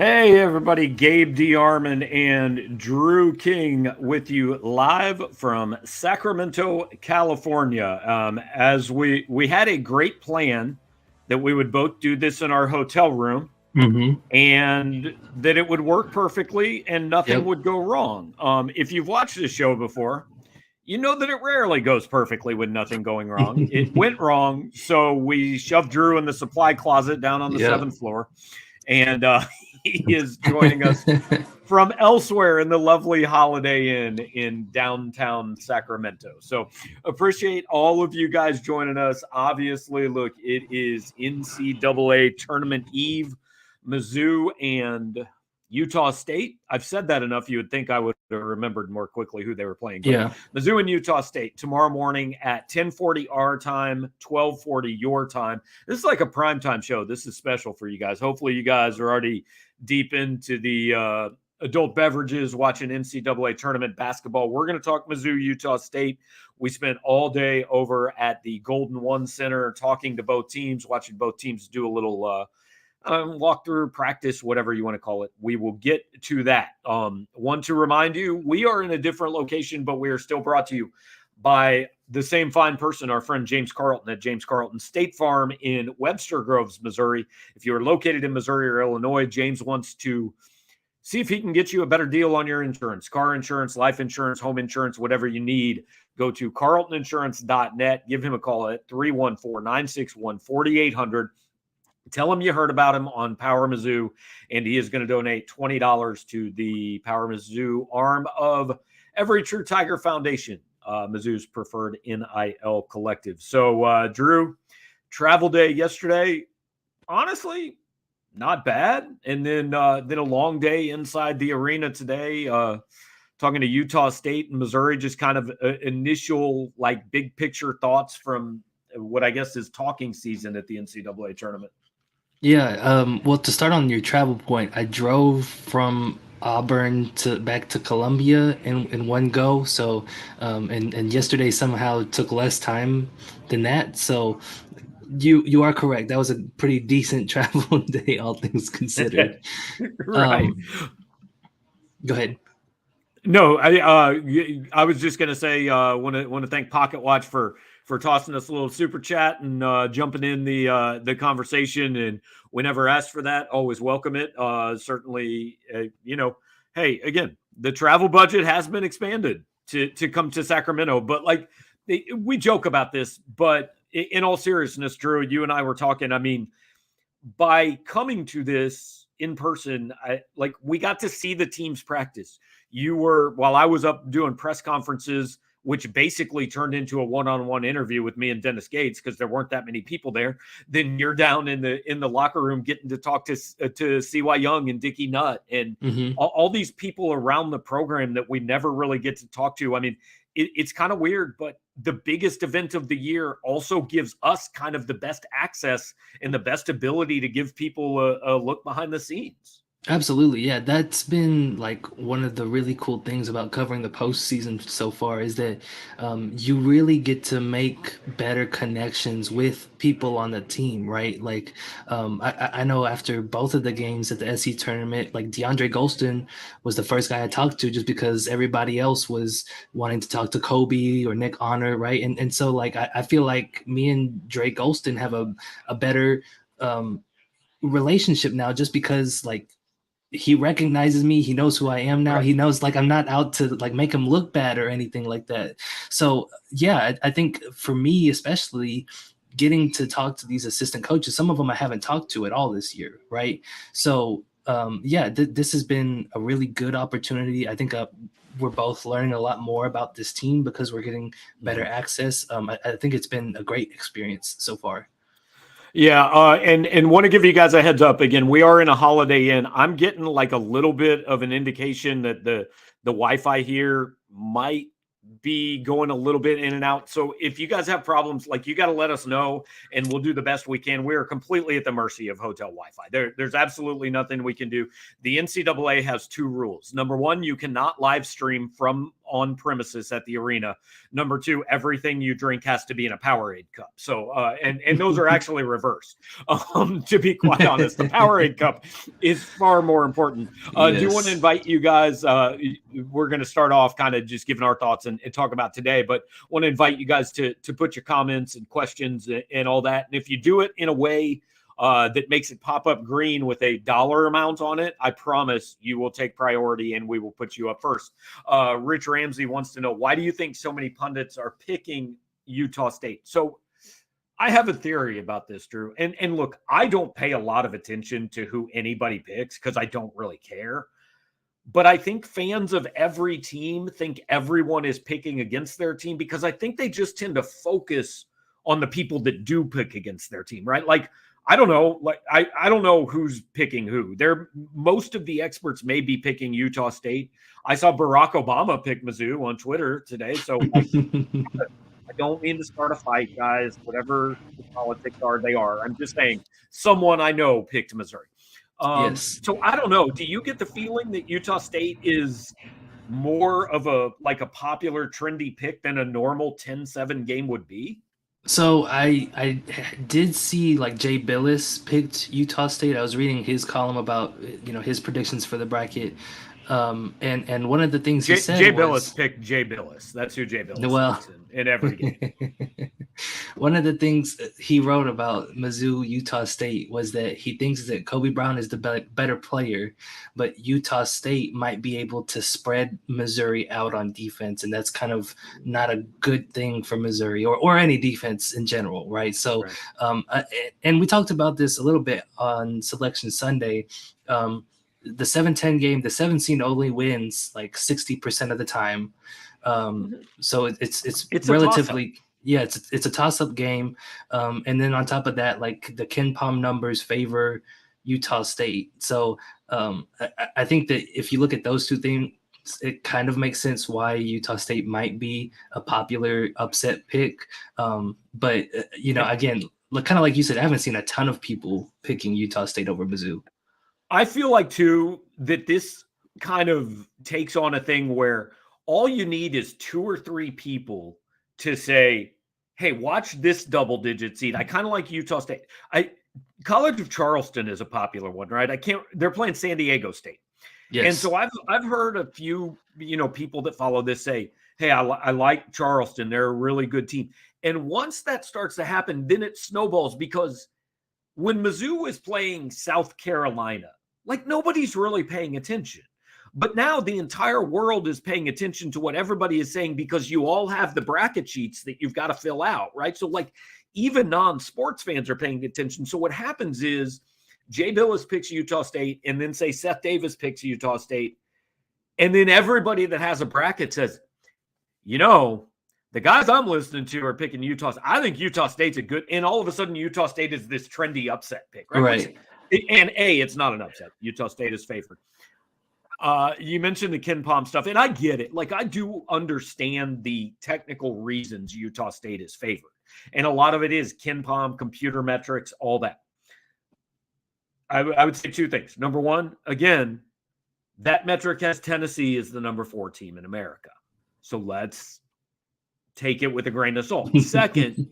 Hey, everybody, Gabe, DeArmond, and Drew King with you live from Sacramento, California. As we had a great plan that we would both do this in our hotel room Mm-hmm. and that it would work perfectly and nothing Yep. would go wrong. If you've watched this show before, you know that it rarely goes perfectly with nothing going wrong. It went wrong, so we shoved Drew in the supply closet down on the Yep. seventh floor, and he is joining us from elsewhere in the lovely Holiday Inn in downtown Sacramento. So appreciate all of you guys joining us. Obviously, look, it is NCAA Tournament Eve. Mizzou and Utah State. I've said that enough. You would think I would have remembered more quickly who they were playing. But Yeah. Mizzou and Utah State tomorrow morning at 10:40 our time, 12:40 your time. This is like a primetime show. This is special for you guys. Hopefully, you guys are already deep into the adult beverages, watching NCAA tournament basketball. We're going to talk Mizzou, Utah State. We spent all day over at the Golden One Center talking to both teams, watching both teams do a little walk through, practice, whatever you want to call it. We will get to that. Want to remind you, we are in a different location, but we are still brought to you by the same fine person, our friend James Carlton at James Carlton State Farm in Webster Groves, Missouri. If you are located in Missouri or Illinois, James wants to see if he can get you a better deal on your insurance, car insurance, life insurance, home insurance, whatever you need. Go to carltoninsurance.net. Give him a call at 314-961-4800. Tell him you heard about him on PowerMizzou, and he is going to donate $20 to the PowerMizzou arm of Every True Tiger Foundation, Mizzou's preferred NIL collective. So, Drew, travel day yesterday, honestly, not bad. And then a long day inside the arena today, talking to Utah State and Missouri, just kind of initial, like, big picture thoughts from what I guess is talking season at the NCAA tournament. Yeah. Well, to start on your travel point, I drove from Auburn to back to Columbia in one go. So, and yesterday somehow took less time than that. So, you are correct. That was a pretty decent travel day, all things considered. Right. Um, Go ahead. No, I was just gonna say want to thank Pocket Watch for tossing us a little super chat and jumping in the conversation, and whenever asked for that, always welcome it. Certainly, hey, again, the travel budget has been expanded to come to Sacramento, but like we joke about this, but in all seriousness, Drew, you and I were talking. I mean, by coming to this in person, we got to see the teams practice. You were, while I was up doing press conferences, which basically turned into a one-on-one interview with me and Dennis Gates because there weren't that many people there. Then you're down in the locker room getting to talk to CY Young and Dickie Nutt and Mm-hmm. all these people around the program that we never really get to talk to. I mean, it's kind of weird, but the biggest event of the year also gives us kind of the best access and the best ability to give people a look behind the scenes. Absolutely, yeah. That's been like one of the really cool things about covering the postseason so far is that you really get to make better connections with people on the team, right? Like, I know after both of the games at the SC tournament, like DeAndre Golston was the first guy I talked to just because everybody else was wanting to talk to Kobe or Nick Honor, right? And so like I feel like me and Dre Golston have a better relationship now just because like he recognizes me. He knows who I am now. Right. He knows like I'm not out to like make him look bad or anything like that. So yeah, I think for me especially getting to talk to these assistant coaches, some of them I haven't talked to at all this year, right? So yeah, this has been a really good opportunity. I think we're both learning a lot more about this team because we're getting better access. I think it's been a great experience so far. Yeah, and want to give you guys a heads up again. We are in a Holiday Inn. I'm getting like a little bit of an indication that the Wi-Fi here might be going a little bit in and out. So if you guys have problems, like you got to let us know, and we'll do the best we can. We are completely at the mercy of hotel Wi-Fi. There's absolutely nothing we can do. The NCAA has two rules. Number one, you cannot live stream from on premises at the arena. Number two, everything you drink has to be in a Powerade cup. So, and those are actually reversed. To be quite honest, the Powerade cup is far more important. Do you want to invite you guys? We're going to start off kind of just giving our thoughts and talk about today, but want to invite you guys to put your comments and questions and all that. And if you do it in a way that makes it pop up green with a dollar amount on it, I promise you will take priority and we will put you up first. Rich Ramsey wants to know, why do you think so many pundits are picking Utah State? So I have a theory about this, Drew. And look, I don't pay a lot of attention to who anybody picks because I don't really care. But I think fans of every team think everyone is picking against their team because I think they just tend to focus on the people that do pick against their team, right? Like, I don't know. Like I don't know who's picking who. Most of the experts may be picking Utah State. I saw Barack Obama pick Mizzou on Twitter today. So I don't mean to start a fight, guys. Whatever the politics are, they are. I'm just saying someone I know picked Missouri. Yes. So I don't know. Do you get the feeling that Utah State is more of a popular, trendy pick than a normal 10-7 game would be? So I did see like Jay Billis picked Utah State. I was reading his column about his predictions for the bracket, and one of the things he said Jay was, Billis picked Jay Billis. That's who Jay Billis picks in every game. One of the things he wrote about Mizzou Utah State was that he thinks that Kobe Brown is the better player, but Utah State might be able to spread Missouri out on defense, and that's kind of not a good thing for Missouri or any defense in general, right? So, and we talked about this a little bit on Selection Sunday. The 7-10 game, the 7 seed only wins like 60% of the time. So it's relatively. Yeah, it's a toss-up game, and then on top of that, like the Ken Pom numbers favor Utah State. So I think that if you look at those two things, it kind of makes sense why Utah State might be a popular upset pick. But again, kind of like you said, I haven't seen a ton of people picking Utah State over Mizzou. I feel like too that this kind of takes on a thing where all you need is 2 or 3 people to say, hey, watch this double-digit seed. I kind of like Utah State. College of Charleston is a popular one, right? They're playing San Diego State. Yes. And so I've heard a few, people that follow this say, hey, I like Charleston. They're a really good team. And once that starts to happen, then it snowballs because when Mizzou is playing South Carolina, like nobody's really paying attention. But now the entire world is paying attention to what everybody is saying because you all have the bracket sheets that you've got to fill out, right? So like even non-sports fans are paying attention. So what happens is Jay Billis picks Utah State and then say Seth Davis picks Utah State. And then everybody that has a bracket says, the guys I'm listening to are picking Utah. I think Utah State's a good, and all of a sudden Utah State is this trendy upset pick, right? Right. And it's not an upset. Utah State is favored. You mentioned the Ken Pom stuff, and I get it. Like, I do understand the technical reasons Utah State is favored. And a lot of it is Ken Pom, computer metrics, all that. I would say 2 things. Number one, again, that metric has Tennessee as the number 4 team in America. So let's take it with a grain of salt. Second,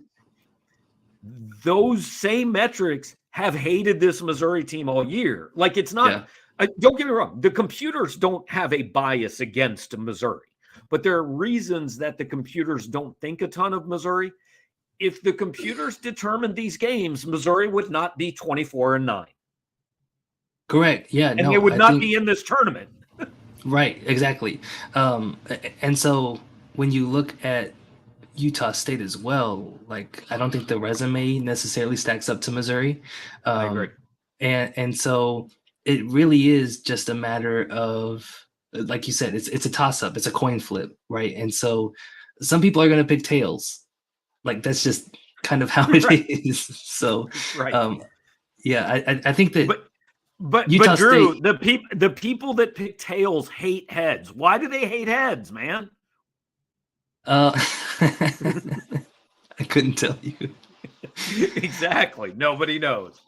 those same metrics have hated this Missouri team all year. Like, it's not... Yeah. Don't get me wrong. The computers don't have a bias against Missouri, but there are reasons that the computers don't think a ton of Missouri. If the computers determined these games, Missouri would not be 24-9. Correct. Yeah. And they would not be in this tournament. Right. Exactly. And so when you look at Utah State as well, like, I don't think the resume necessarily stacks up to Missouri. I agree. And so it really is just a matter of, like you said, it's a toss-up. It's a coin flip, right? And so some people are going to pick tails. Like, that's just kind of how it is. So, yeah, I think that. But Drew, State, the people that pick tails hate heads. Why do they hate heads, man? I couldn't tell you. Exactly. Nobody knows.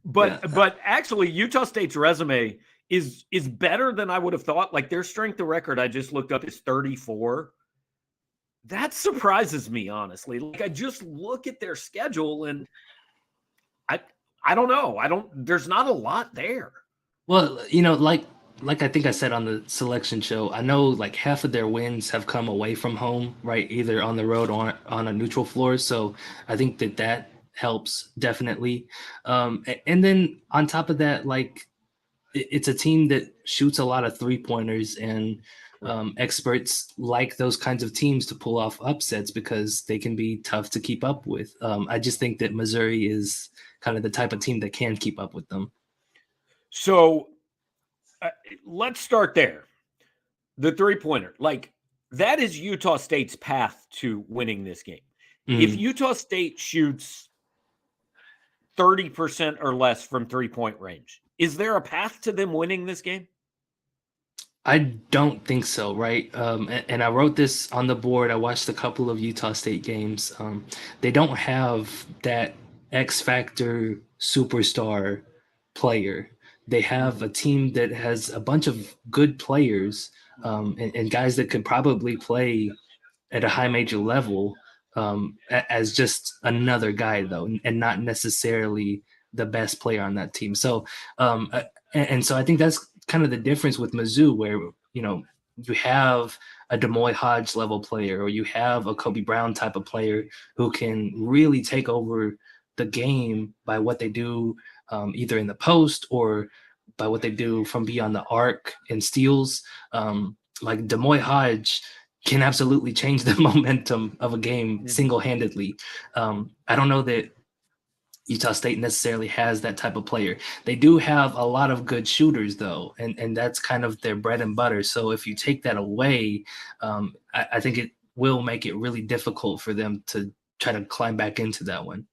But actually, Utah State's resume is better than I would have thought. Like their strength of record, I just looked up, is 34. That surprises me, honestly. Like I just look at their schedule and I don't know. There's not a lot there. Well, like I think I said on the selection show, I know like half of their wins have come away from home, right? Either on the road or on a neutral floor. So I think that helps definitely. And then on top of that, like it's a team that shoots a lot of 3-pointers, and experts like those kinds of teams to pull off upsets because they can be tough to keep up with. I just think that Missouri is kind of the type of team that can keep up with them. So let's start there. The 3-pointer, like that is Utah State's path to winning this game. If Utah State shoots 30% or less from 3-point range, is there a path to them winning this game? I don't think so, right? And I wrote this on the board. I watched a couple of Utah State games. They don't have that X factor superstar player. They have a team that has a bunch of good players and guys that could probably play at a high major level as just another guy, though, and not necessarily the best player on that team. So, and so I think that's kind of the difference with Mizzou, where you have a Demoy Hodge level player, or you have a Kobe Brown type of player who can really take over the game by what they do, either in the post or by what they do from beyond the arc and steals. Like Demoy Hodge can absolutely change the momentum of a game single-handedly. I don't know that Utah State necessarily has that type of player. They do have a lot of good shooters, though, and that's kind of their bread and butter. So if you take that away, I think it will make it really difficult for them to try to climb back into that one.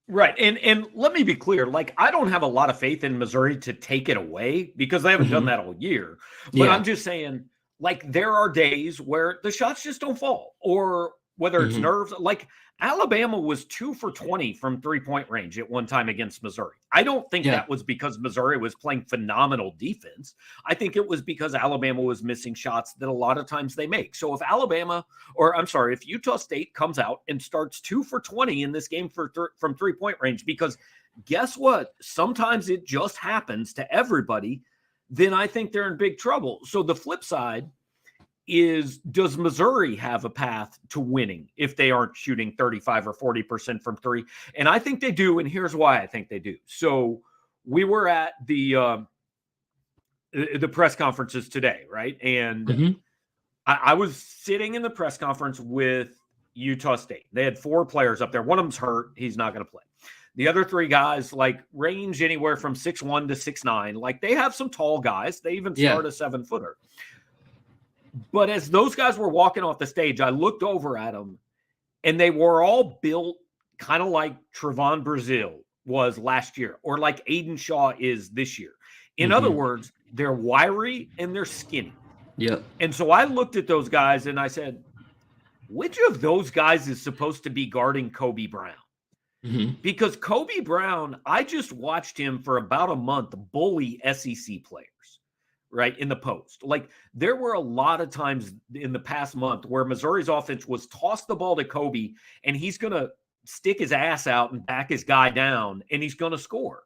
Right. And let me be clear, like I don't have a lot of faith in Missouri to take it away because they haven't done that all year. But I'm just saying, like, there are days where the shots just don't fall, or whether it's nerves. Like Alabama was 2 for 20 from 3-point range at one time against Missouri. I don't think that was because Missouri was playing phenomenal defense. I think it was because Alabama was missing shots that a lot of times they make. So if if Utah State comes out and starts 2 for 20 in this game from 3-point range, because guess what? Sometimes it just happens to everybody, then I think they're in big trouble. So the flip side is, does Missouri have a path to winning if they aren't shooting 35 or 40% from 3? And I think they do, and here's why I think they do. So we were at the press conferences today, right? And I was sitting in the press conference with Utah State. They had 4 players up there. One of them's hurt. He's not going to play. The other 3 guys, like, range anywhere from 6'1" to 6'9". Like, they have some tall guys. They even start a 7-footer. But as those guys were walking off the stage, I looked over at them, and they were all built kind of like Trevon Brazile was last year, or like Aiden Shaw is this year. In other words, they're wiry and they're skinny. Yep. And so I looked at those guys and I said, which of those guys is supposed to be guarding Kobe Brown? Because Kobe Brown, I just watched him for about a month bully SEC players. Right, in the post. Like, there were a lot of times in the past month where Missouri's offense was toss the ball to Kobe and he's going to stick his ass out and back his guy down and he's going to score.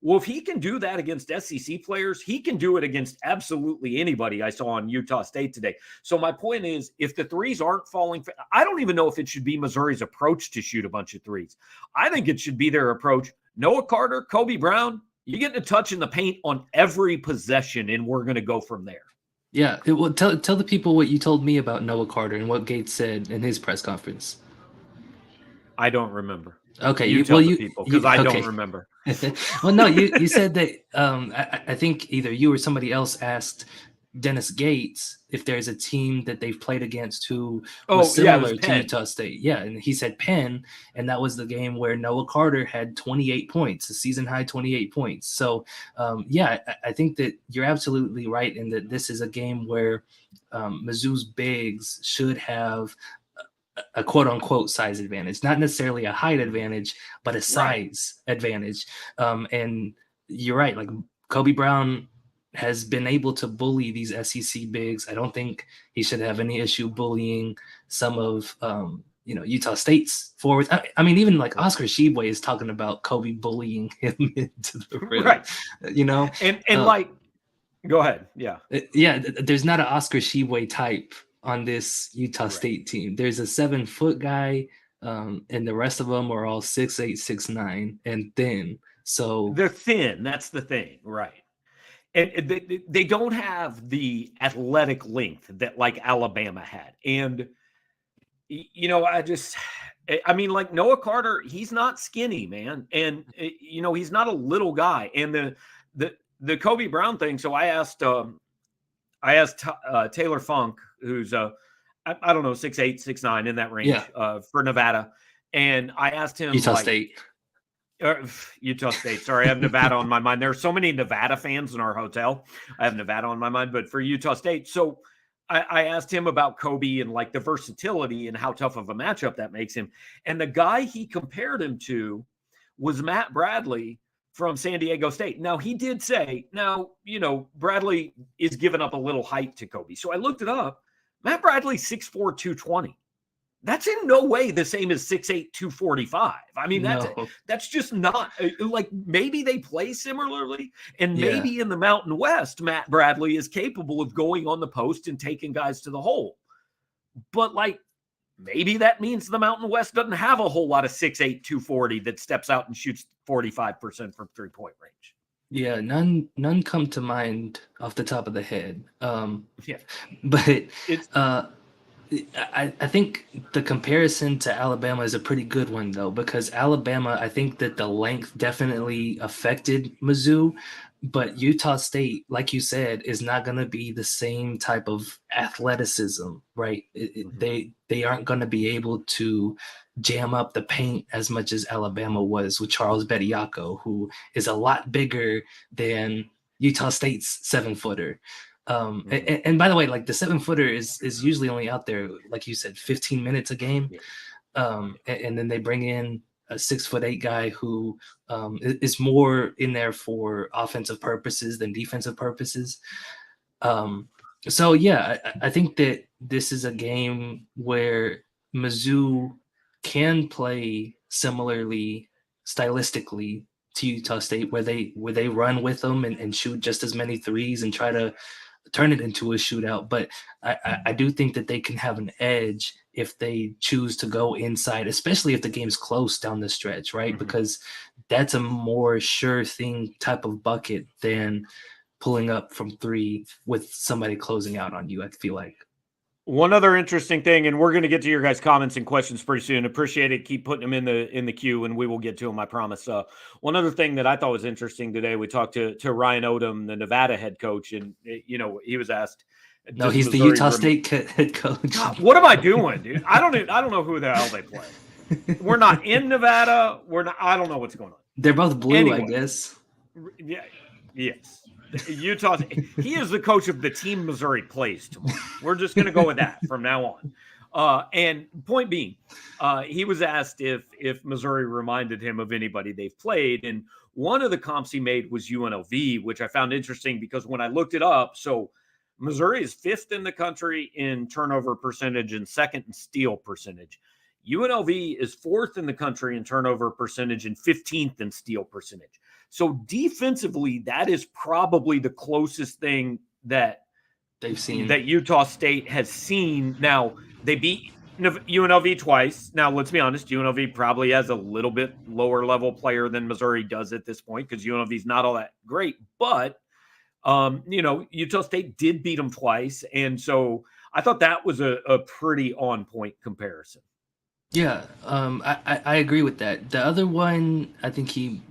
Well, if he can do that against SEC players, he can do it against absolutely anybody I saw on Utah State today. So my point is, if the threes aren't falling, I don't even know if it should be Missouri's approach to shoot a bunch of threes. I think it should be their approach. Noah Carter, Kobe Brown, you get a touch in the paint on every possession, and we're going to go from there. Yeah. Well, tell the people what you told me about Noah Carter and what Gates said in his press conference. I don't remember. Okay. You tell the people, because I don't remember. Well, no, you said that I think either you or somebody else asked Dennis Gates if there's a team that they've played against who was similar to Utah State. Yeah, and he said Penn, and that was the game where Noah Carter had 28 points, a season high 28 points. So, I think that you're absolutely right in that this is a game where Mizzou's bigs should have a quote-unquote size advantage, not necessarily a height advantage, but a size advantage. And you're right, like Kobe Brown has been able to bully these SEC bigs. I don't think he should have any issue bullying some of Utah State's forwards. I mean, even like Oscar Tshiebwe is talking about Kobe bullying him into the rim, right? And like, go ahead, yeah. There's not an Oscar Tshiebwe type on this Utah State team. There's a 7-foot guy, and the rest of them are all 6'8", 6'9", and thin. So they're thin. That's the thing, right? And they don't have the athletic length that like Alabama had. And, I mean, like Noah Carter, he's not skinny, man. And, he's not a little guy. And the Kobe Brown thing. So I asked Taylor Funk, who's, I don't know, 6'8", 6'9", in that range for Nevada. And I asked him. Utah State. Utah State. Sorry, I have Nevada on my mind. There are so many Nevada fans in our hotel. I have Nevada on my mind, but for Utah State. So I asked him about Kobe and like the versatility and how tough of a matchup that makes him. And the guy he compared him to was Matt Bradley from San Diego State. Now, he did say, Bradley is giving up a little height to Kobe. So I looked it up. Matt Bradley's 6'4", 220. That's in no way the same as 6'8", 245. I mean, that's just not like, maybe they play similarly, and maybe in the Mountain West, Matt Bradley is capable of going on the post and taking guys to the hole. But like, maybe that means the Mountain West doesn't have a whole lot of 6'8", 240 that steps out and shoots 45% from 3-point range. Yeah, none come to mind off the top of the head. But it's I think the comparison to Alabama is a pretty good one, though, because Alabama, I think that the length definitely affected Mizzou, but Utah State, like you said, is not going to be the same type of athleticism, right? They aren't going to be able to jam up the paint as much as Alabama was with Charles Bediako, who is a lot bigger than Utah State's 7-footer. And by the way, like the 7-footer is usually only out there, like you said, 15 minutes a game. And then they bring in a 6'8" guy who is more in there for offensive purposes than defensive purposes. So yeah, I think that this is a game where Mizzou can play similarly stylistically to Utah State, where they run with them and shoot just as many threes and try to turn it into a shootout. But I do think that they can have an edge if they choose to go inside, especially if the game's close down the stretch, right? Because that's a more sure thing type of bucket than pulling up from three with somebody closing out on you, I feel like. One other interesting thing, and we're going to get to your guys' comments and questions pretty soon. Appreciate it. Keep putting them in the queue, and we will get to them, I promise. One other thing that I thought was interesting today, we talked to Ryan Odom, the Nevada head coach, and he was asked. No, he's Missouri the Utah State head coach. God, what am I doing, dude? I don't know who the hell they play. We're not in Nevada. I don't know what's going on. They're both blue, anyway, I guess. Yeah. Yes. Utah, he is the coach of the team Missouri plays tomorrow. We're just going to go with that from now on. And point being, he was asked if Missouri reminded him of anybody they've played. And one of the comps he made was UNLV, which I found interesting because when I looked it up, so Missouri is 5th in the country in turnover percentage and 2nd in steal percentage. UNLV is 4th in the country in turnover percentage and 15th in steal percentage. So defensively, that is probably the closest thing that they've seen, that Utah State has seen. Now, they beat UNLV twice. Now, let's be honest, UNLV probably has a little bit lower level player than Missouri does at this point because UNLV is not all that great. But, Utah State did beat them twice. And so I thought that was a pretty on point comparison. Yeah, I agree with that. The other one I think he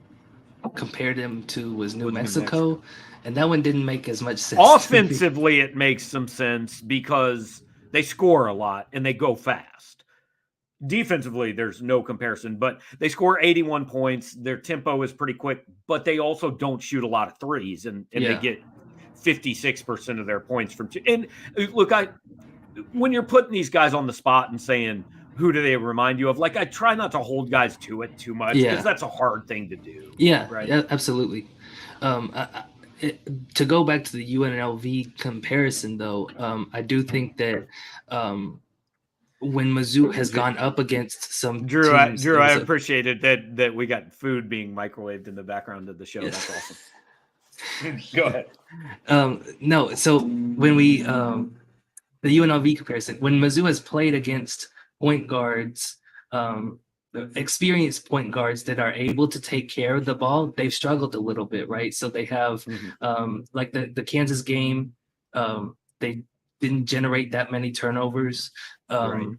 compared him to was New Mexico, and that one didn't make as much sense. Offensively, it makes some sense because they score a lot and they go fast. Defensively, there's no comparison, but they score 81 points. Their tempo is pretty quick, but they also don't shoot a lot of threes, and they get 56% of their points from two. And look, when you're putting these guys on the spot and saying, who do they remind you of? Like, I try not to hold guys to it too much because that's a hard thing to do. Yeah, right? Yeah, absolutely. To go back to the UNLV comparison, though, I do think that when Mizzou has gone up against some Drew, teams, I appreciated that we got food being microwaved in the background of the show. That's awesome. Go ahead. No, so when we the UNLV comparison, when Mizzou has played against point guards, experienced point guards that are able to take care of the ball, they've struggled a little bit, right? So they have like the Kansas game, they didn't generate that many turnovers. Right.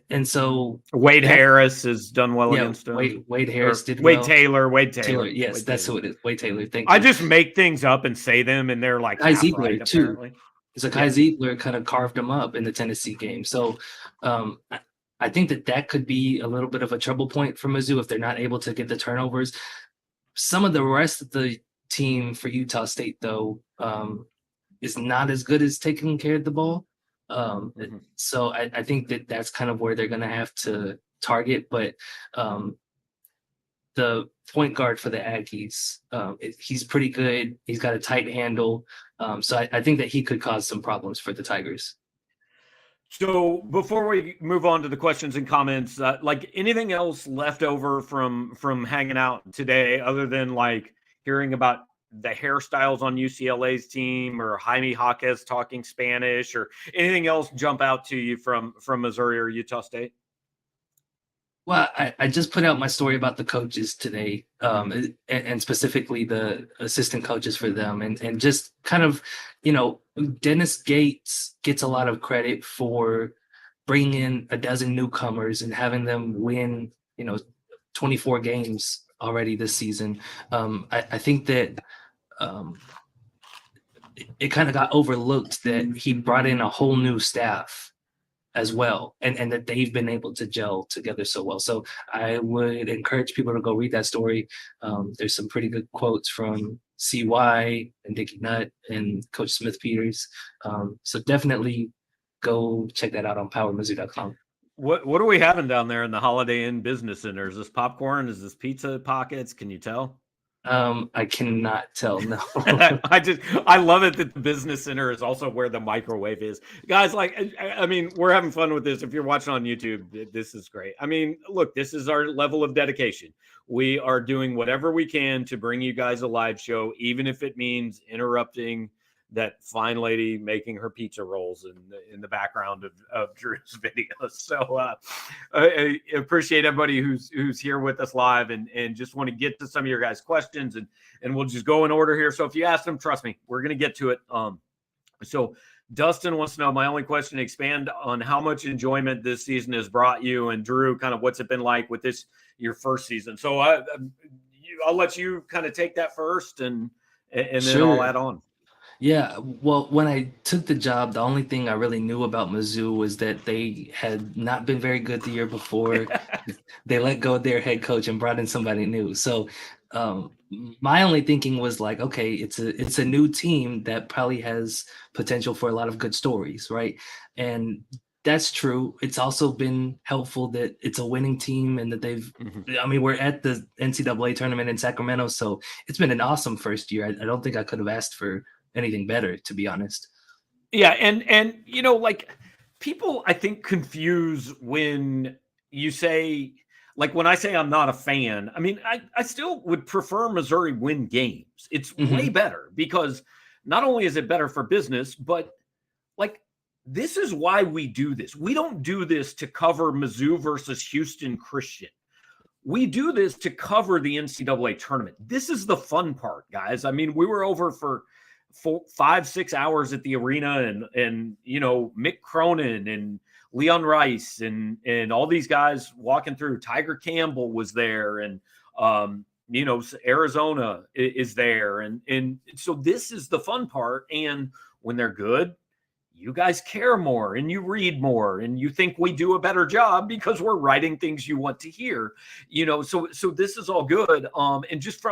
And so Wade Harris has done well against him. Wade Harris did Wade well. Taylor. Taylor, yes, Wade that's Taylor. who it is. Wade Taylor. Thank you. I just make things up and say them, and they're like Kai Ziegler right, too. apparently. So Kai Ziegler kind of carved him up in the Tennessee game. So I think that could be a little bit of a trouble point for Mizzou if they're not able to get the turnovers. Some of the rest of the team for Utah State, though, is not as good as taking care of the ball. So I think that's kind of where they're going to have to target. But the point guard for the Aggies, he's pretty good. He's got a tight handle. So I think that he could cause some problems for the Tigers. So before we move on to the questions and comments, like anything else left over from hanging out today, other than like hearing about the hairstyles on UCLA's team or Jaime Jaquez talking Spanish or anything else jump out to you from Missouri or Utah State? Well, I just put out my story about the coaches today, and specifically the assistant coaches for them, and just kind of, Dennis Gates gets a lot of credit for bringing in a dozen newcomers and having them win, 24 games already this season. I think that it kind of got overlooked that he brought in a whole new staff as well, and that they've been able to gel together so well. So I would encourage people to go read that story. There's some pretty good quotes from CY and Dickie Nutt and Coach Smith Peters. So definitely go check that out on PowerMizzou.com. What are we having down there in the Holiday Inn Business Center? Is this popcorn? Is this pizza pockets? Can you tell? I cannot tell. No. I love it that the business center is also where the microwave is. Guys, like, I mean, we're having fun with this. If you're watching on YouTube, this is great. I mean, look, this is our level of dedication. We are doing whatever we can to bring you guys a live show, even if it means interrupting that fine lady making her pizza rolls in the background of Drew's video. So I appreciate everybody who's here with us live and just want to get to some of your guys' questions and we'll just go in order here. So if you ask them, trust me, we're going to get to it. So Dustin wants to know, my only question, expand on how much enjoyment this season has brought you, and Drew, kind of what's it been like with this, your first season. So I'll let you kind of take that first and then Sure. I'll add on. Yeah, well, when I took the job, the only thing I really knew about Mizzou was that they had not been very good the year before. They let go of their head coach and brought in somebody new. So my only thinking was like, okay, it's a new team that probably has potential for a lot of good stories, right? And that's true. It's also been helpful that it's a winning team and that they've, I mean, we're at the NCAA tournament in Sacramento, so it's been an awesome first year. I don't think I could have asked for anything better, to be honest. Yeah, and like people I think confuse when you say, like when I say I'm not a fan, I mean I still would prefer Missouri win games. It's way better because not only is it better for business, but like this is why we do this. We don't do this to cover Mizzou versus Houston Christian. We do this to cover the NCAA tournament. This is the fun part, guys. I mean, we were over for 5-6 hours at the arena and Mick Cronin and Leon Rice and all these guys walking through. Tiger Campbell was there and Arizona is there and so this is the fun part. And when they're good, you guys care more and you read more and you think we do a better job because we're writing things you want to hear, so this is all good. And just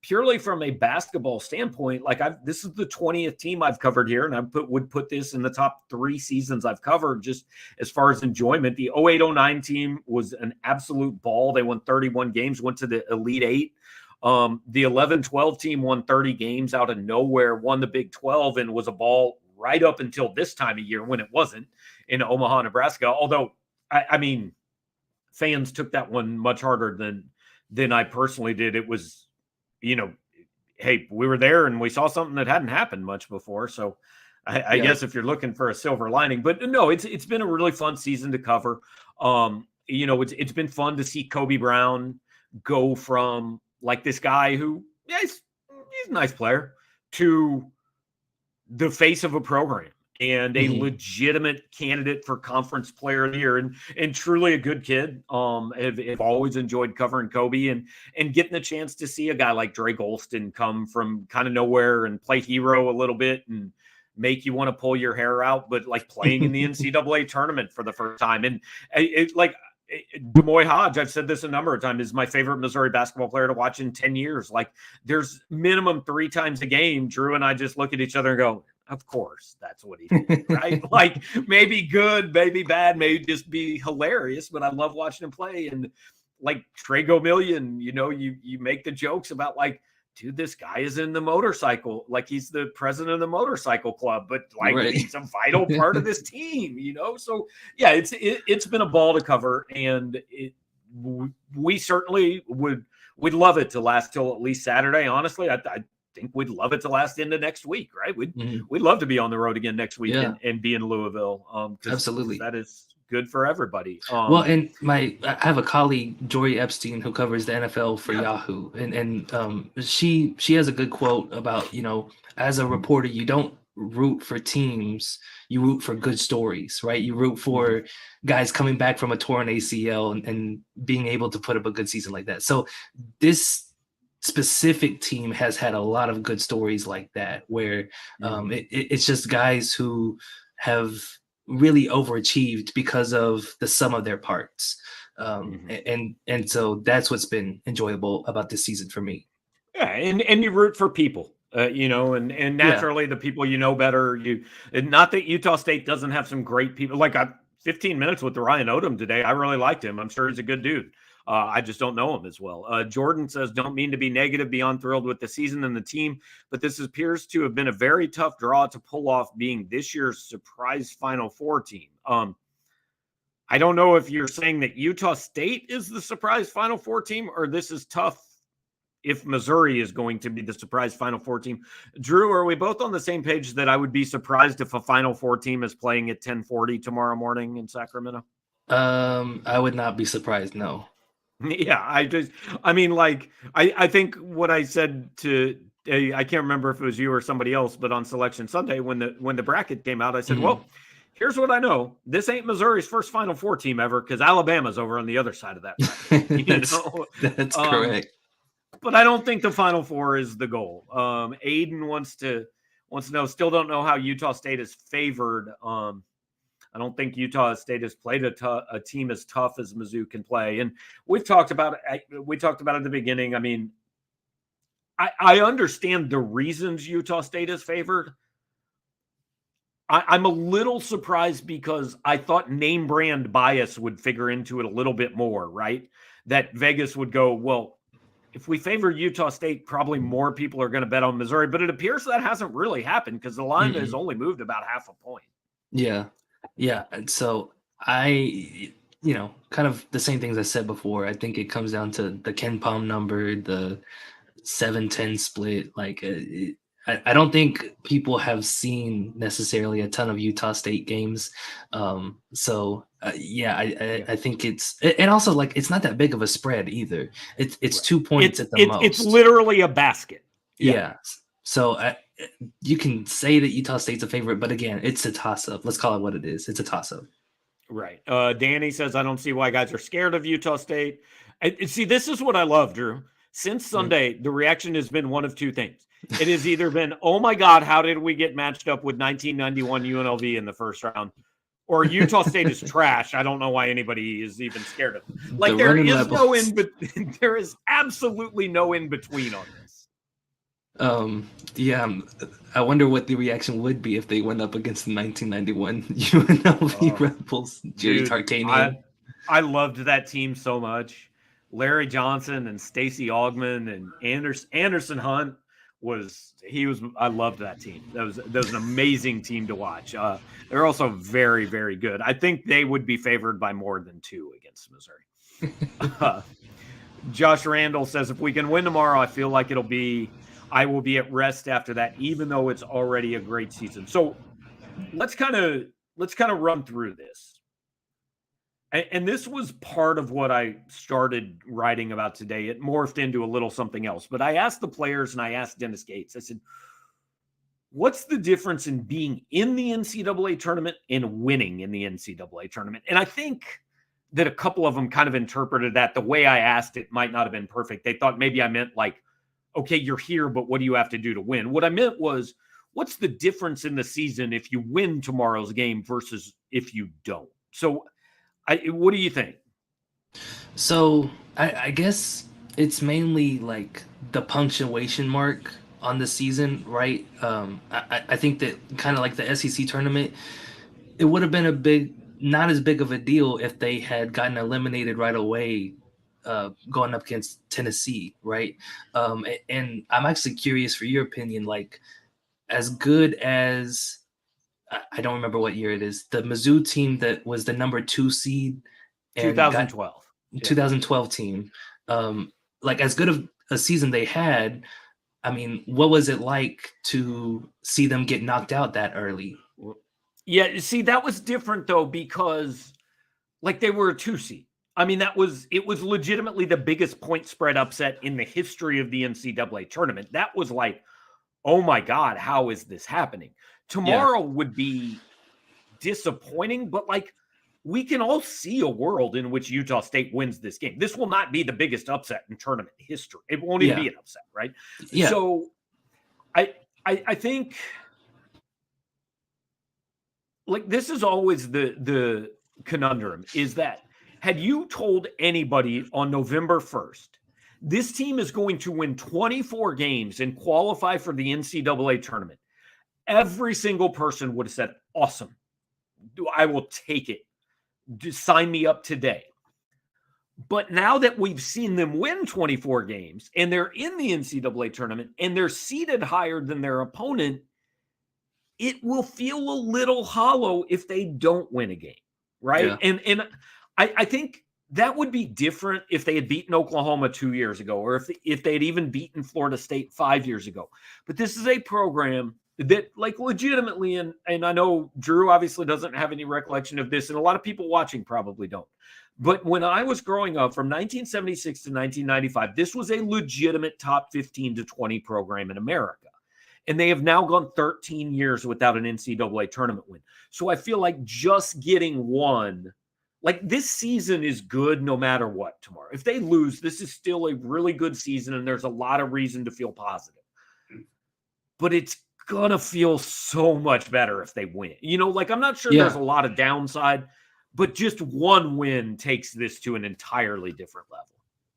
purely from a basketball standpoint, like this is the 20th team I've covered here, and I would put this in the top 3 seasons I've covered just as far as enjoyment. The 08-09 team was an absolute ball. They won 31 games, went to the Elite Eight. The 11-12 team won 30 games out of nowhere, won the Big 12, and was a ball right up until this time of year when it wasn't in Omaha, Nebraska. Although, I mean, fans took that one much harder than I personally did. It was, hey, we were there and we saw something that hadn't happened much before. So I guess if you're looking for a silver lining, but no, it's been a really fun season to cover. It's been fun to see Kobe Brown go from like this guy who, he's a nice player, to the face of a program and a legitimate candidate for Conference Player of the Year, and truly a good kid. I've always enjoyed covering Kobe and getting the chance to see a guy like Dre Golston come from kind of nowhere and play hero a little bit and make you want to pull your hair out, but like playing in the NCAA tournament for the first time. And Demoy Hodge, I've said this a number of times, is my favorite Missouri basketball player to watch in 10 years. Like, there's minimum 3 times a game, Drew and I just look at each other and go, of course, that's what he did, right? Like, maybe good, maybe bad, maybe just be hilarious, but I love watching him play. And like Trey Gomillion, you make the jokes about like, dude, this guy is in the motorcycle, like he's the president of the motorcycle club, but like he's a vital part of this team, So yeah, it's been a ball to cover, and we certainly we'd love it to last till at least Saturday. Honestly, I think we'd love it to last into next week, right? We'd love to be on the road again next week and be in Louisville. Absolutely, that is good for everybody. And I have a colleague, Jory Epstein, who covers the NFL for Yahoo, and she has a good quote about, as a reporter, you don't root for teams, you root for good stories, right? You root for guys coming back from a torn ACL and being able to put up a good season like that. So this specific team has had a lot of good stories like that, where it's just guys who have really overachieved because of the sum of their parts. And so that's what's been enjoyable about this season for me. Yeah, and you root for people, and naturally the people better. Not that Utah State doesn't have some great people. Like 15 minutes with Ryan Odom today, I really liked him. I'm sure he's a good dude. I just don't know him as well. Jordan says, don't mean to be negative, beyond thrilled with the season and the team, but this appears to have been a very tough draw to pull off, being this year's surprise Final Four team. I don't know if you're saying that Utah State is the surprise Final Four team, or this is tough if Missouri is going to be the surprise Final Four team. Drew, are we both on the same page that I would be surprised if a Final Four team is playing at 10:40 tomorrow morning in Sacramento? I would not be surprised, no. Yeah, I think what I said to, I can't remember if it was you or somebody else, but on Selection Sunday, when the bracket came out, I said, well, here's what I know. This ain't Missouri's first Final Four team ever, because Alabama's over on the other side of that bracket. That's correct. But I don't think the Final Four is the goal. Aiden wants to know, still don't know how Utah State is favored. I don't think Utah State has played a team as tough as Mizzou can play. And we've talked about it. We talked about it at the beginning. I mean, I understand the reasons Utah State is favored. I'm a little surprised because I thought name brand bias would figure into it a little bit more, right? That Vegas would go, well, if we favor Utah State, probably more people are going to bet on Missouri. But it appears that hasn't really happened, because the line has only moved about half a point. Yeah. Yeah. And so kind of the same things I said before. I think it comes down to the Ken Palm number, the 7-10 split. Like, I don't think people have seen necessarily a ton of Utah State games. I think and also, like, it's not that big of a spread either. It's 2 points at the most. It's literally a basket. Yeah. So you can say that Utah State's a favorite, but again, it's a toss-up. Let's call it what it is. It's a toss-up. Right. Danny says, I don't see why guys are scared of Utah State. See, this is what I love, Drew. Since Sunday, the reaction has been one of two things. It has either been, oh my God, how did we get matched up with 1991 UNLV in the first round? Or Utah State is trash. I don't know why anybody is even scared of it. Like, there is absolutely no in between on this. I wonder what the reaction would be if they went up against the 1991 UNLV Rebels. Jerry Tarkanian. I loved that team so much. Larry Johnson and Stacey Augmon and Anderson Hunt I loved that team. That was an amazing team to watch. They're also very, very good. I think they would be favored by more than 2 against Missouri. Josh Randall says, if we can win tomorrow, I feel like I will be at rest after that, even though it's already a great season. So let's kind of run through this. And this was part of what I started writing about today. It morphed into a little something else. But I asked the players and I asked Dennis Gates, I said, what's the difference in being in the NCAA tournament and winning in the NCAA tournament? And I think that a couple of them kind of interpreted that the way I asked it might not have been perfect. They thought maybe I meant like, okay, you're here, but what do you have to do to win? What I meant was, what's the difference in the season if you win tomorrow's game versus if you don't? So what do you think? So I guess it's mainly like the punctuation mark on the season, right? I think that kind of like the SEC tournament, it would have been not as big of a deal if they had gotten eliminated right away, going up against Tennessee, right? And I'm actually curious for your opinion, like as good as I don't remember what year it is, the Mizzou team that was the number 2 seed and 2012. 2012 team, like as good of a season they had. I mean, what was it like to see them get knocked out that early? Yeah, see, that was different though, because like they were a 2 seed. I mean, it was legitimately the biggest point spread upset in the history of the NCAA tournament. That was like, oh my God, how is this happening? Tomorrow would be disappointing, but like we can all see a world in which Utah State wins this game. This will not be the biggest upset in tournament history. It won't even be an upset, right? Yeah. So I think like this is always the conundrum, is that had you told anybody on November 1st, this team is going to win 24 games and qualify for the NCAA tournament, every single person would have said, awesome. I will take it. Just sign me up today. But now that we've seen them win 24 games and they're in the NCAA tournament and they're seated higher than their opponent, it will feel a little hollow if they don't win a game, right? Yeah. And I think that would be different if they had beaten Oklahoma 2 years ago, or if they had even beaten Florida State 5 years ago. But this is a program that like legitimately, and I know Drew obviously doesn't have any recollection of this, and a lot of people watching probably don't. But when I was growing up from 1976 to 1995, this was a legitimate top 15 to 20 program in America. And they have now gone 13 years without an NCAA tournament win. So I feel like just getting one, like this season is good no matter what tomorrow. If they lose, this is still a really good season and there's a lot of reason to feel positive. But it's going to feel so much better if they win. You know, like I'm not sure there's a lot of downside, but just one win takes this to an entirely different level.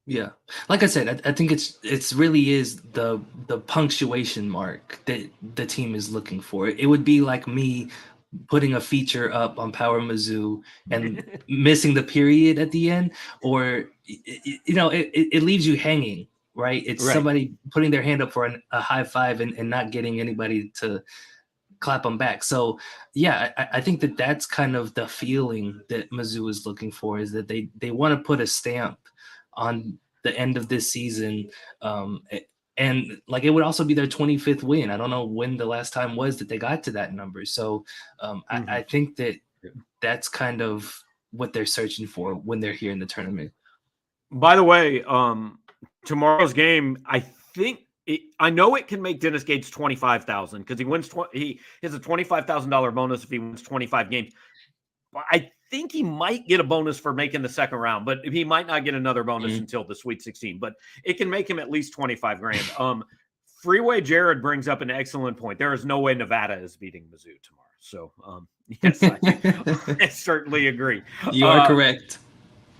Yeah. Like I said, I think it's really is the punctuation mark that the team is looking for. It would be like me putting a feature up on PowerMizzou and missing the period at the end, or it leaves you hanging, right? It's somebody putting their hand up for a high five and not getting anybody to clap them back. So yeah, I think that's kind of the feeling that Mizzou is looking for, is that they want to put a stamp on the end of this season. And like it would also be their 25th win. I don't know when the last time was that they got to that number. So I think that's kind of what they're searching for when they're here in the tournament. By the way, tomorrow's game, I know it can make Dennis Gates $25,000 because he has a $25,000 bonus if he wins 25 games. I think he might get a bonus for making the second round, but he might not get another bonus until the Sweet 16. But it can make him at least 25 grand. Freeway Jared brings up an excellent point. There is no way Nevada is beating Mizzou tomorrow. So yes, I certainly agree. You are correct.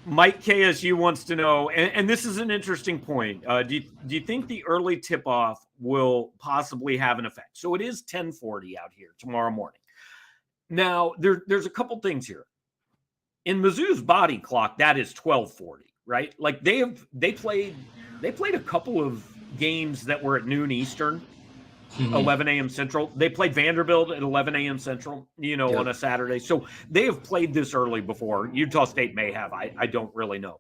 Mike KSU wants to know, and this is an interesting point. Do you think the early tip-off will possibly have an effect? So it is 10:40 out here tomorrow morning. Now, there's a couple things here. In Mizzou's body clock, that is 12:40. right? Like they played a couple of games that were at noon Eastern, 11 a.m. Central. They played Vanderbilt at 11 a.m. Central, Yep. on a Saturday. So they have played this early before. Utah State may have. I don't really know.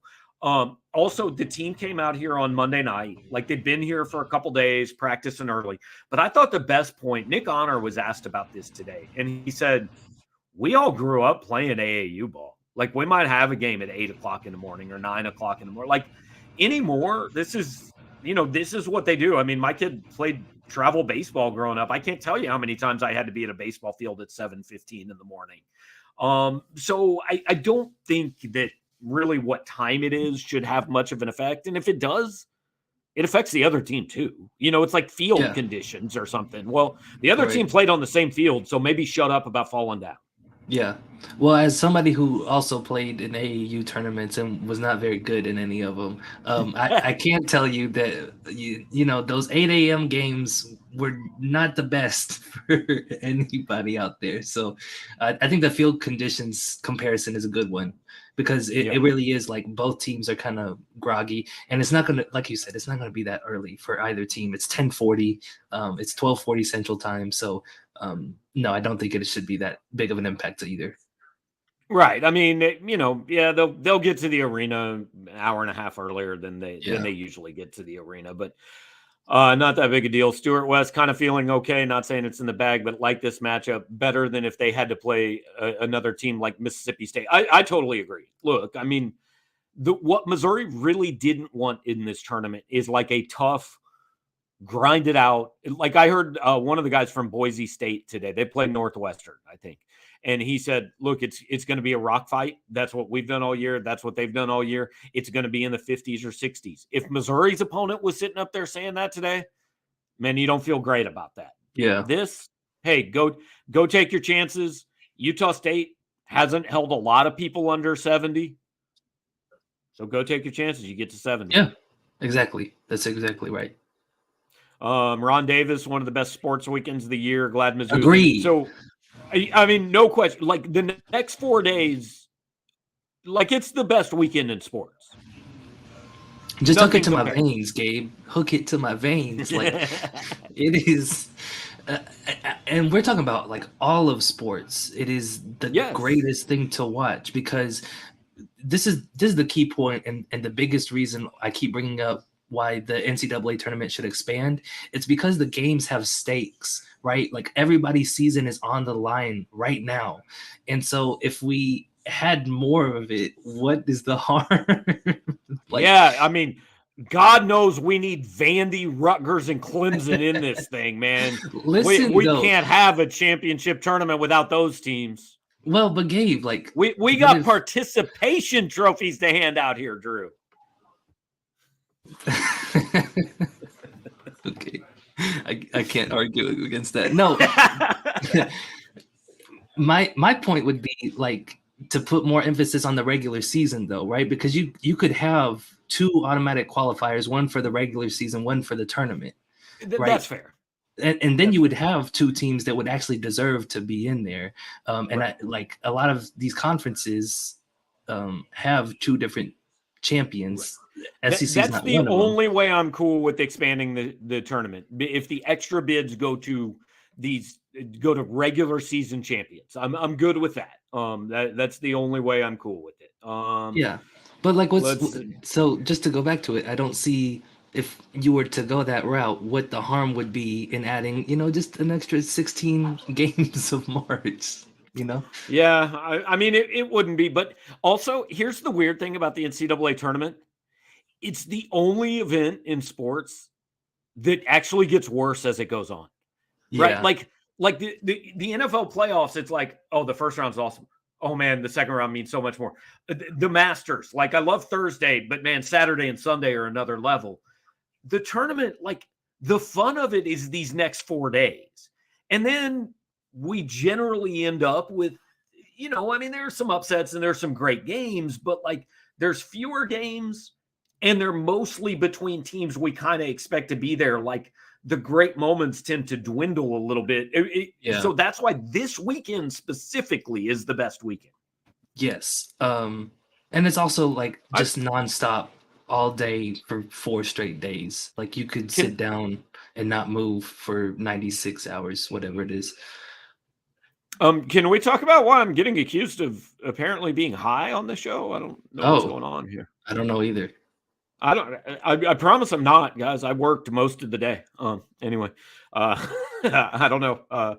Also, the team came out here on Monday night. Like they've been here for a couple days, practicing early. But I thought the best point, Nick Honor was asked about this today. And he said, we all grew up playing AAU ball. Like we might have a game at 8 o'clock in the morning or 9 o'clock in the morning. Like anymore, this is what they do. I mean, my kid played travel baseball growing up. I can't tell you how many times I had to be at a baseball field at 7:15 in the morning. So I don't think that really what time it is should have much of an effect. And if it does, it affects the other team too. It's like field conditions or something. Well, the other team played on the same field, so maybe shut up about falling down. Yeah. Well, as somebody who also played in AAU tournaments and was not very good in any of them, I can't tell you that those 8 a.m. games were not the best for anybody out there. So I think the field conditions comparison is a good one because it really is like both teams are kind of groggy, and it's not going to, like you said, it's not going to be that early for either team. It's 10:40, it's 12:40 Central Time. So no, I don't think it should be that big of an impact either. Right. I mean, they'll get to the arena an hour and a half earlier than they usually get to the arena, but not that big a deal. Stuart West kind of feeling okay, not saying it's in the bag, but like this matchup better than if they had to play another team like Mississippi State. I totally agree. Look, I mean, what Missouri really didn't want in this tournament is like a tough, grind it out. Like I heard one of the guys from Boise State today. They played Northwestern, I think. And he said, look, it's going to be a rock fight. That's what we've done all year. That's what they've done all year. It's going to be in the 50s or 60s. If Missouri's opponent was sitting up there saying that today, man, you don't feel great about that. Yeah. Hey, go take your chances. Utah State hasn't held a lot of people under 70. So go take your chances. You get to 70. Yeah, exactly. That's exactly right. Ron Davis, one of the best sports weekends of the year. Glad Mizzou. Agreed. So, I mean, no question. Like the next 4 days, like it's the best weekend in sports. Just hook it to my veins, Gabe. Hook it to my veins. Like it is. And we're talking about like all of sports. It is the greatest thing to watch because this is the key point and the biggest reason I keep bringing up why the NCAA tournament should expand. It's because the games have stakes, right? Like everybody's season is on the line right now. And so if we had more of it, what is the harm? I mean, God knows we need Vandy, Rutgers, and Clemson in this thing, man. Listen, we can't have a championship tournament without those teams. Well, but Gabe, like we got participation trophies to hand out here, Drew. Okay, I can't argue against that. No, my point would be like to put more emphasis on the regular season, though, right? Because you could have 2 automatic qualifiers, one for the regular season, one for the tournament. Right? That's fair. And then you would have 2 teams that would actually deserve to be in there. And like a lot of these conferences have 2 different champions. That's the only way I'm cool with expanding the tournament. If the extra bids go to regular season champions, I'm good with that. That's the only way I'm cool with it. But like so just to go back to it, I don't see if you were to go that route, what the harm would be in adding, just an extra 16 games of March. Yeah, I mean, it wouldn't be. But also, here's the weird thing about the NCAA tournament. It's the only event in sports that actually gets worse as it goes on. Right? Like the NFL playoffs, it's like, oh, the first round's awesome. Oh, man, the second round means so much more. The Masters, like I love Thursday, but, man, Saturday and Sunday are another level. The tournament, like the fun of it is these next 4 days. And then we generally end up with, I mean, there's some upsets and there's some great games, but like there's fewer games and they're mostly between teams we kind of expect to be there. Like the great moments tend to dwindle a little bit. So that's why this weekend specifically is the best weekend. Yes. And it's also like just nonstop all day for 4 straight days. Like you could sit Can down and not move for 96 hours, whatever it is. can we talk about why I'm getting accused of apparently being high on the show? I don't know what's Oh, going on here. I don't know either. I don't. I promise I'm not, guys. I worked most of the day. Anyway, I don't know.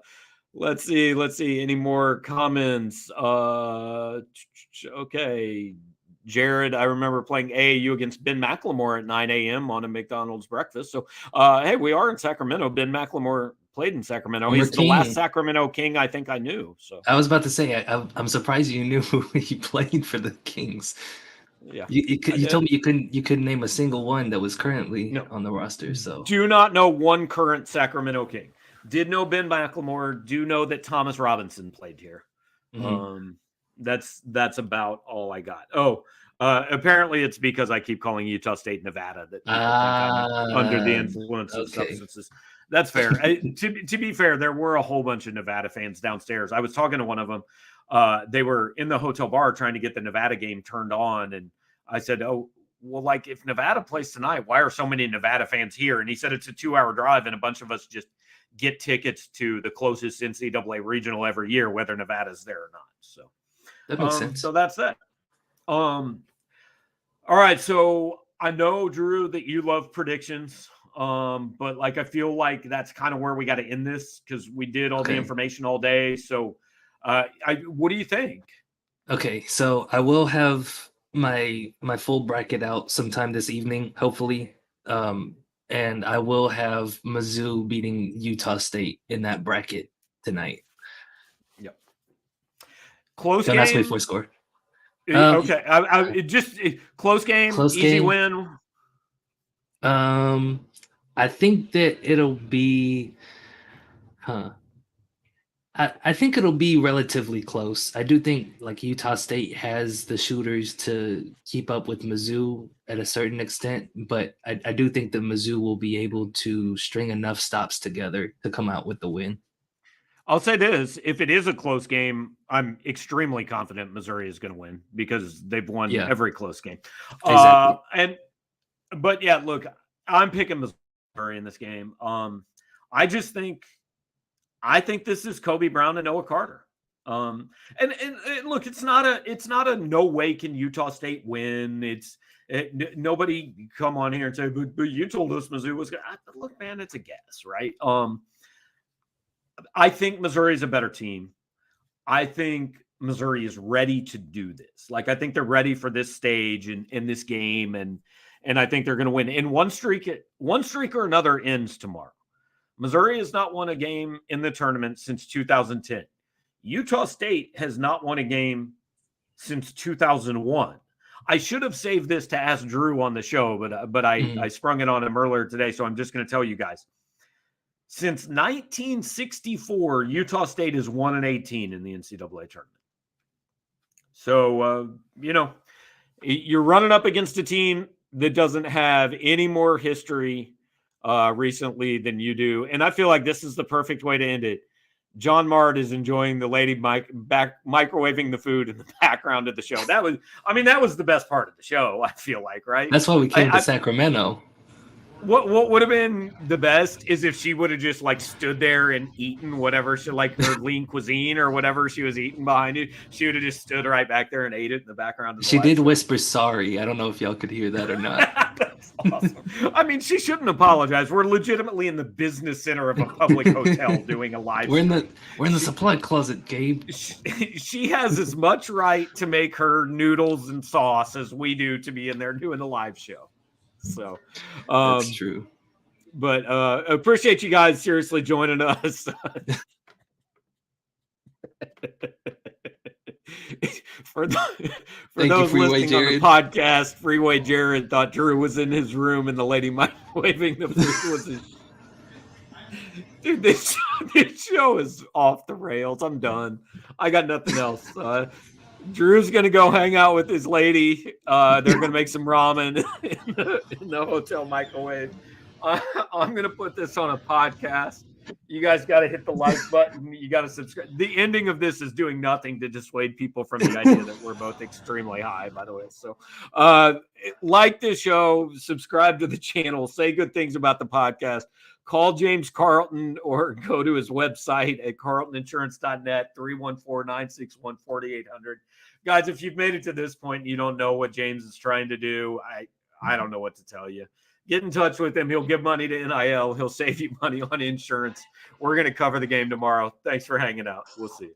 Let's see. Let's see. Any more comments? Okay. Jared, I remember playing AAU against Ben McLemore at 9 a.m. on a McDonald's breakfast. So, hey, we are in Sacramento. Ben McLemore played in Sacramento. Former He's the last King. Sacramento King I think I knew. So, I was about to say, I'm surprised you knew he played for the Kings. yeah, You told me you couldn't name a single one that was currently no, on the roster. So do not know one current Sacramento King. Did know Ben McLemore. Do know that Thomas Robinson played here. mhm. That's about all I got. Oh, apparently it's because I keep calling Utah State Nevada that people think I'm under the influence of Okay. substances. That's fair. To be fair, there were a whole bunch of Nevada fans downstairs. I was talking to one of them. They were in the hotel bar trying to get the Nevada game turned on, and I said, "Oh, well, like if Nevada plays tonight, why are so many Nevada fans here?" And he said it's a 2-hour drive, and a bunch of us just get tickets to the closest NCAA regional every year, whether Nevada's there or not. So. That makes sense. So that's that. All right. So I know, Drew, that you love predictions. But like I feel like that's kind of where we got to end this because we did all the Okay. information all day. So what do you think? Okay, so I will have my full bracket out sometime this evening, hopefully. And I will have Mizzou beating Utah State in that bracket tonight. Yep. Close Don't ask me game. for a score. Okay. Close game, Close easy game. win. I think that it'll be I think it'll be relatively close. I do think like Utah State has the shooters to keep up with Mizzou at a certain extent, but I do think that Mizzou will be able to string enough stops together to come out with the win. I'll say this: if it is a close game, I'm extremely confident Missouri is going to win because they've won every close game. Exactly. But yeah, look, I'm picking Missouri in this game. I think this is Kobe Brown and Noah Carter. And look, it's not a no way can Utah State win. Nobody come on here and say, but you told us Mizzou was good. Look, man, it's a guess, right? I think Missouri is a better team. I think Missouri is ready to do this. Like I think they're ready for this stage in this game, and I think they're going to win. And one streak or another ends tomorrow. Missouri has not won a game in the tournament since 2010. Utah State has not won a game since 2001. I should have saved this to ask Drew on the show, but I sprung it on him earlier today, so I'm just going to tell you guys. Since 1964, Utah State is 1-18 in the NCAA tournament. So, you're running up against a team that doesn't have any more history recently than you do. And I feel like this is the perfect way to end it. John Mart is enjoying the lady microwaving the food in the background of the show. That was the best part of the show, I feel like, right? That's why we came to Sacramento. What would have been the best is if she would have just like stood there and eaten whatever she like her lean cuisine or whatever she was eating behind it. She would have just stood right back there and ate it in the background. She did whisper sorry. I don't know if y'all could hear that or not. That's awesome. I mean, she shouldn't apologize. We're legitimately in the business center of a public hotel doing a live. We're in the supply closet, Gabe. She has as much right to make her noodles and sauce as we do to be in there doing a live show. So that's true. But appreciate you guys seriously joining us. for those listening on the podcast, Freeway Jared thought Drew was in his room and the lady microwaving the food was his. Dude, this show is off the rails. I'm done. I got nothing else. Drew's going to go hang out with his lady. They're going to make some ramen in the hotel microwave. I'm going to put this on a podcast. You guys got to hit the like button. You got to subscribe. The ending of this is doing nothing to dissuade people from the idea that we're both extremely high, by the way. So like this show, subscribe to the channel, say good things about the podcast, call James Carlton or go to his website at carltoninsurance.net, 314-961-4800. Guys, if you've made it to this point and you don't know what James is trying to do, I don't know what to tell you. Get in touch with him. He'll give money to NIL. He'll save you money on insurance. We're going to cover the game tomorrow. Thanks for hanging out. We'll see you.